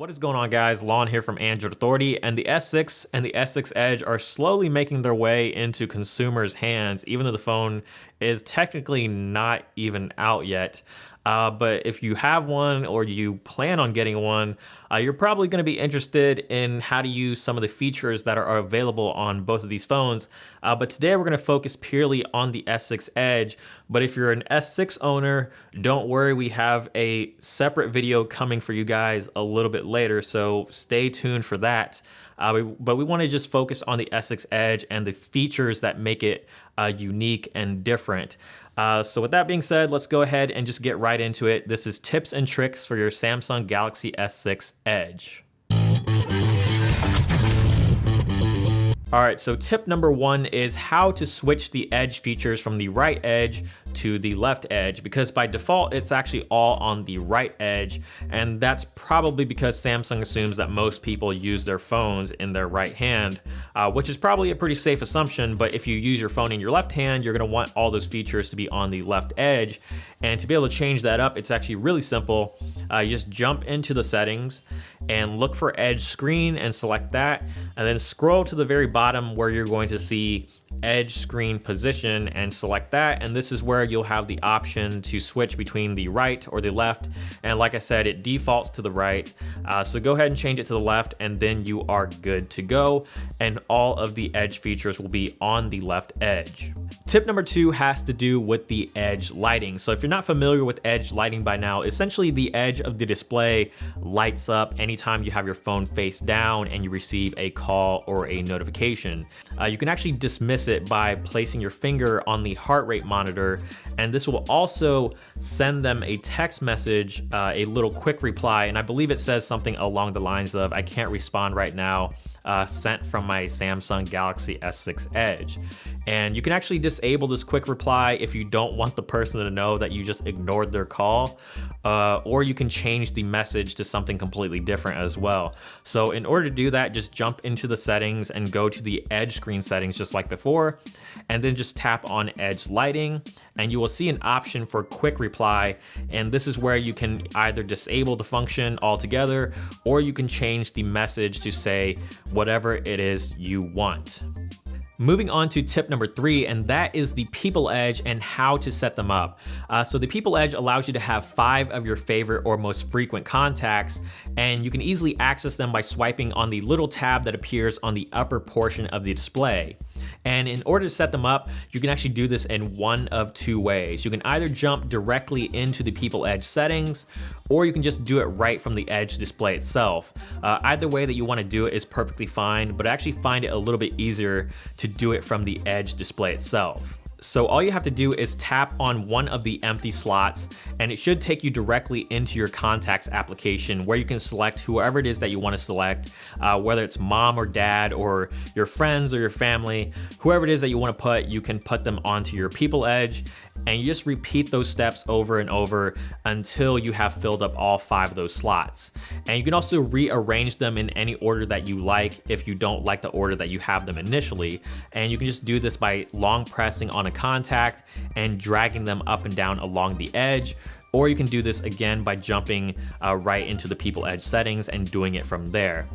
What is going on, guys? Lon here from Android Authority, and the S6 and the S6 Edge are slowly making their way into consumers' hands, even though the phone is technically not even out yet. But if you have one or you plan on getting one, you're probably going to be interested in how to use some of the features that are available on both of these phones. But today we're going to focus purely on the S6 Edge. But if you're an S6 owner, don't worry, we have a separate video coming for you guys a little bit later, so stay tuned for that. But we want to just focus on the S6 Edge and the features that make it unique and different. So with that being said, let's go ahead and just get right into it. This is tips and tricks for your Samsung Galaxy S6 Edge. All right, so tip number one is how to switch the edge features from the right edge to the left edge, because by default it's actually all on the right edge, and that's probably because Samsung assumes that most people use their phones in their right hand, which is probably a pretty safe assumption. But if you use your phone in your left hand, you're going to want all those features to be on the left edge. And to be able to change that up, it's actually really simple. You just jump into the settings and look for edge screen and select that, and then scroll to the very bottom where you're going to see edge screen position and select that, and this is where you'll have the option to switch between the right or the left. And like I said, it defaults to the right, so go ahead and change it to the left, and then you are good to go, and all of the edge features will be on the left edge. Tip number two has to do with the edge lighting. So if you're not familiar with edge lighting by now, essentially the edge of the display lights up anytime you have your phone face down and you receive a call or a notification. You can actually dismiss it by placing your finger on the heart rate monitor, and this will also send them a text message, a little quick reply, and I believe it says something along the lines of, "I can't respond right now, sent from my Samsung Galaxy S6 Edge." And you can actually disable this quick reply if you don't want the person to know that you just ignored their call, or you can change the message to something completely different as well. So in order to do that, just jump into the settings and go to the edge screen settings just like before, and then just tap on edge lighting, and you will see an option for quick reply. And this is where you can either disable the function altogether, or you can change the message to say whatever it is you want. Moving on to tip number three, and that is the People Edge and how to set them up. So the People Edge allows you to have 5 of your favorite or most frequent contacts, and you can easily access them by swiping on the little tab that appears on the upper portion of the display. And in order to set them up, you can actually do this in one of two ways. You can either jump directly into the People Edge settings, or you can just do it right from the Edge display itself. Either way that you want to do it is perfectly fine, but I actually find it a little bit easier to do it from the Edge display itself. So all you have to do is tap on one of the empty slots, and it should take you directly into your contacts application, where you can select whoever it is that you want to select, whether it's mom or dad or your friends or your family. Whoever it is that you want to put, you can put them onto your People Edge, and you just repeat those steps over and over until you have filled up all 5 of those slots. And you can also rearrange them in any order that you like if you don't like the order that you have them initially. And you can just do this by long pressing on a contact and dragging them up and down along the edge. Or you can do this again by jumping right into the People Edge settings and doing it from there.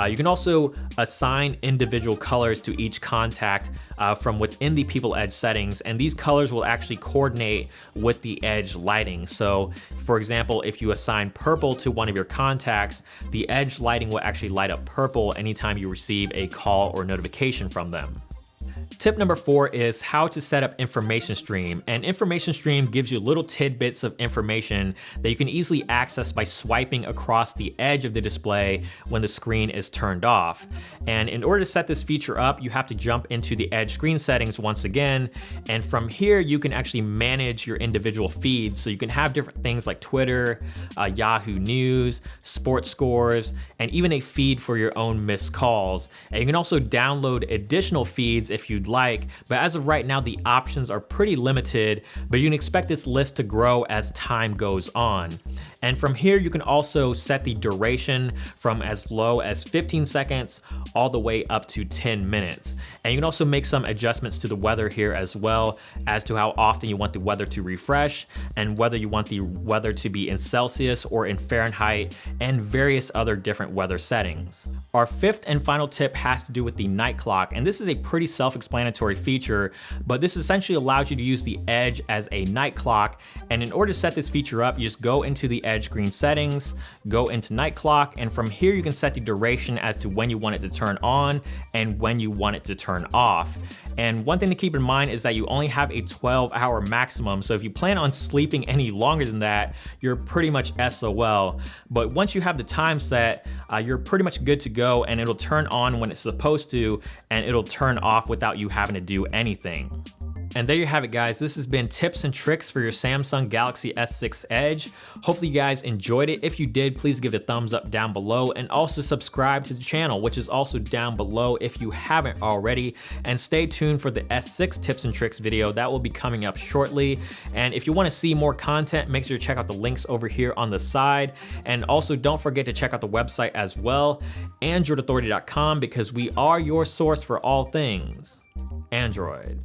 You can also assign individual colors to each contact from within the People Edge settings, and these colors will actually coordinate with the Edge lighting. So for example, if you assign purple to one of your contacts, the Edge lighting will actually light up purple anytime you receive a call or notification from them. Tip number 4 is how to set up Information Stream. And Information Stream gives you little tidbits of information that you can easily access by swiping across the edge of the display when the screen is turned off. And in order to set this feature up, you have to jump into the Edge screen settings once again. And from here, you can actually manage your individual feeds. So you can have different things like Twitter, Yahoo News, sports scores, and even a feed for your own missed calls. And you can also download additional feeds if you'd like, but as of right now, the options are pretty limited, but you can expect this list to grow as time goes on. And from here, you can also set the duration from as low as 15 seconds all the way up to 10 minutes. And you can also make some adjustments to the weather here as well, as to how often you want the weather to refresh and whether you want the weather to be in Celsius or in Fahrenheit, and various other different weather settings. Our fifth and final tip has to do with the night clock, and this is a pretty self-explanatory feature, but this essentially allows you to use the Edge as a night clock. And in order to set this feature up, you just go into the Edge screen settings, go into night clock, and from here you can set the duration as to when you want it to turn on and when you want it to turn off. And one thing to keep in mind is that you only have a 12-hour maximum, so if you plan on sleeping any longer than that, you're pretty much SOL. But once you have the time set, you're pretty much good to go, and it'll turn on when it's supposed to, and it'll turn off without you having to do anything. And there you have it, guys. This has been tips and tricks for your Samsung Galaxy S6 Edge. Hopefully you guys enjoyed it. If you did, please give it a thumbs up down below, and also subscribe to the channel, which is also down below if you haven't already. And stay tuned for the S6 tips and tricks video that will be coming up shortly. And if you want to see more content, make sure to check out the links over here on the side. And also don't forget to check out the website as well, AndroidAuthority.com, because we are your source for all things Android.